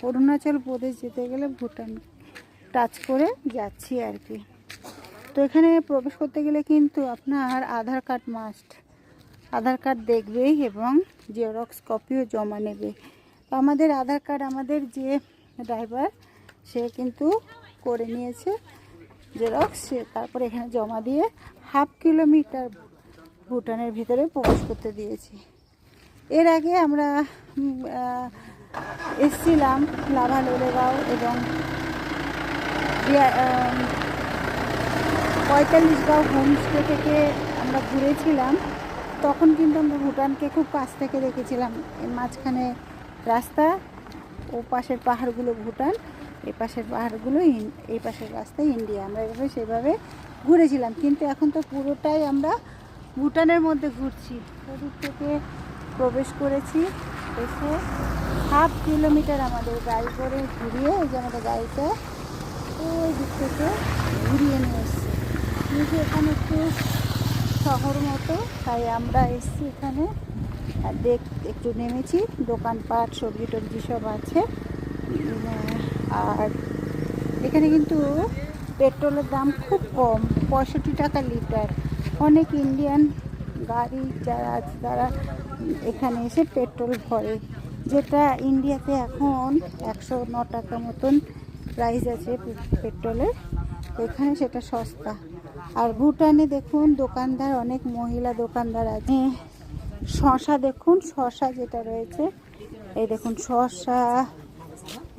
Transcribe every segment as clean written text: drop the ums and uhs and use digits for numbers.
অরুণাচল প্রদেশ যেতে গেলে ভুটান টাচ করে যাচ্ছি আর কি। তো এখানে প্রবেশ করতে গেলে কিন্তু আপনার আধার কার্ড মাস্ট, আধার কার্ড দেখবেই এবং জেরক্স কপিও জমা নেবে। তো আমাদের আধার কার্ড আমাদের যে ড্রাইভার সে কিন্তু করে নিয়েছে জেরক্স, তারপরে এখানে জমা দিয়ে 1/2 কিলোমিটার ভুটানের ভিতরে প্রবেশ করতে দিয়েছি। এর আগে আমরা এসছিলাম লাভা লোলেগাঁও এবং 45 গাঁও হোমস্টে থেকে আমরা ঘুরেছিলাম। তখন কিন্তু আমরা ভুটানকে খুব কাছ থেকে দেখেছিলাম। এর মাঝখানে রাস্তা, ও পাশের পাহাড়গুলো ভুটান, এই পাশের পাহাড়গুলো এই পাশের রাস্তায় ইন্ডিয়া। আমরা এভাবে সেভাবে ঘুরেছিলাম, কিন্তু এখন তো পুরোটাই আমরা ভুটানের মধ্যে ঘুরছি। ওদিক থেকে প্রবেশ করেছি, এসে 1/2 কিলোমিটার আমাদের গাড়ি করে ঘুরিয়ে, এই যে আমাদের গাড়িটা ওই দিক থেকে ঘুরিয়ে নিয়ে এসছে। কিন্তু এখানে একটু শহর মতো, তাই আমরা এসছি এখানে আর একটু নেমেছি। দোকানপাট সবজি টবজি সব আছে। আর এখানে কিন্তু পেট্রোলের দাম খুব কম, 65 টাকা লিটার। অনেক ইন্ডিয়ান গাড়ি যারা আছে তারা এখানে এসে পেট্রোল ভরে, যেটা ইন্ডিয়াতে এখন 109 টাকা মতন প্রাইস আছে পেট্রোলের। এখানে সেটা সস্তা। আর ভুটানে দেখুন দোকানদার, অনেক মহিলা দোকানদার আছে। শশা দেখুন, শশা যেটা রয়েছে, এই দেখুন শশা,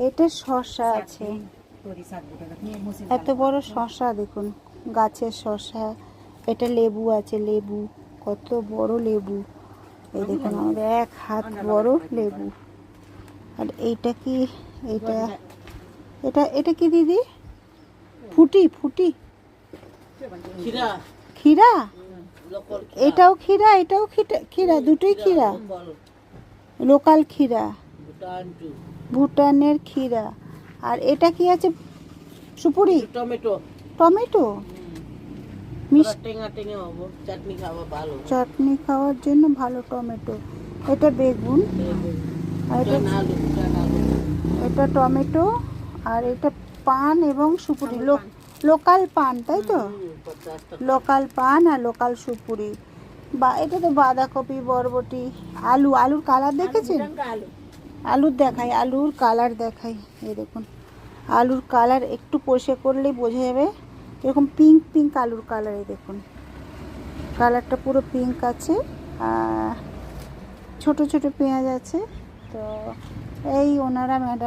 এটা শশা আছে, এত বড় শশা দেখুন, গাছের শশা। এটা লেবু আছে, লেবু কত বড় লেবু, এই দেখুন আমাদের 1 হাত বড় লেবু। আর এইটা কি, এটা এটা এটা কি দিদি? ফুটি ফুটি ক্ষীরা, এটাও ক্ষীরা, এটাও ক্ষীরা, দুটোই ক্ষীরা, লোকাল ক্ষীরা, ভুটানের ক্ষীরা। আর এটা কি আছে? সুপুরি, টমেটো, টমেটো চাটনি খাওয়ার জন্য ভালো টমেটো। এটা বেগুন, আর এটা টমেটো, আর এটা পান এবং সুপুরি, লোকাল পান, তাই তো? লোকাল পান আর লোকাল সুপুরি। বা এটা তো বাঁধাকপি, বরবটি, আলু, আলুর কালার দেখেছেন? আলুর দেখাই, আলুর কালার দেখাই, এই দেখুন আলুর কালার একটু পরিষ্কার করলেই বোঝা যাবে, এরকম পিঙ্ক পিঙ্ক আলুর কালার। এই দেখুন কালারটা পুরো পিঙ্ক আছে। ছোট ছোট পেঁয়াজ আছে। তো এই ওনারা ম্যাডাম